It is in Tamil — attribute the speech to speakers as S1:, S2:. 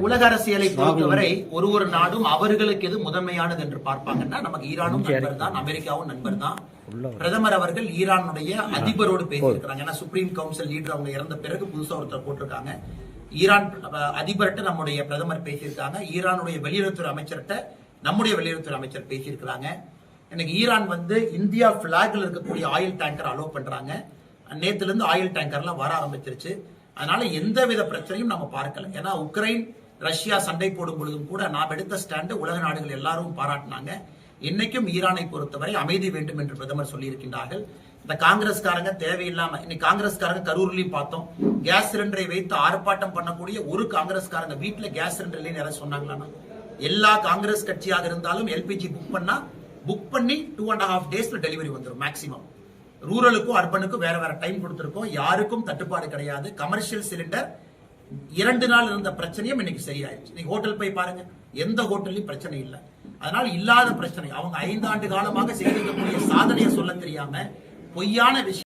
S1: உலக அரசியலை பொறுத்தவரை ஒரு நாடும் அவர்களுக்கு எது முதன்மையானது என்று பார்ப்பாங்கன்னா நமக்கு ஈரானும் நண்பர் தான், அமெரிக்காவும் நண்பர் தான். பிரதமர் அவர்கள் ஈரானுடைய அதிபரோடு பேசியிருக்கிறாங்க. ஏன்னா சுப்ரீம் கவுன்சில் லீடர் அவங்க இறந்த பிறகு புதுசா ஒருத்தர் போட்டிருக்காங்க. ஈரான் அதிபர்கிட்ட நம்முடைய பிரதமர் பேசியிருக்காங்க. ஈரானுடைய வெளியுறவுத்துறை அமைச்சர்கிட்ட நம்முடைய வெளியுறவுத்துறை அமைச்சர் பேசியிருக்கிறாங்க. எனக்கு ஈரான் இந்தியா பிளாக்ல இருக்கக்கூடிய ஆயில் டேங்கர் அலோவ் பண்றாங்க. நேத்துல இருந்து ஆயில் டேங்கர்லாம் வர ஆரம்பிச்சிருச்சு. அதனால எந்தவித பிரச்சனையும் நம்ம பார்க்கல. ஏன்னா உக்ரைன் ரஷ்யா சண்டை போடும் பொழுதும் கூட நாம் எடுத்த ஸ்டாண்டு உலக நாடுகள் எல்லாரும் பாராட்டினாங்க. இன்னைக்கும் ஈரானை பொறுத்தவரை அமைதி வேண்டும் என்று பிரதமர் சொல்லி இருக்கின்றார்கள். இந்த காங்கிரஸ்காரங்க தேவையில்லாம இன்னைக்கு காங்கிரஸ்காரங்க கரூர்லயும் பார்த்தோம், கேஸ் சிலிண்டரை வைத்து ஆர்ப்பாட்டம் பண்ணக்கூடிய ஒரு காங்கிரஸ்காரங்க வீட்டுல கேஸ் சிலிண்டர் இல்லைன்னு யாராவது சொன்னாங்களா? எல்லா காங்கிரஸ் கட்சியாக இருந்தாலும் எல்பிஜி புக் பண்ணி 2.5 days டெலிவரி வந்துடும் மேக்சிமம். ரூரலுக்கும் அர்பனுக்கும் வேற வேற டைம் கொடுத்திருக்கோம். யாருக்கும் தட்டுப்பாடு கிடையாது. கமர்ஷியல் சிலிண்டர் 2 நாள் இருந்த பிரச்சனையும் இன்னைக்கு சரியாயிடுச்சு. நீங்க ஹோட்டல் போய் பாருங்க, எந்த ஹோட்டல்லையும் பிரச்சனை இல்லை. அதனால இல்லாத பிரச்சனை அவங்க 5 ஆண்டு காலமாக செய்திருக்கக்கூடிய சாதனையை சொல்ல தெரியாம பொய்யான விஷயம்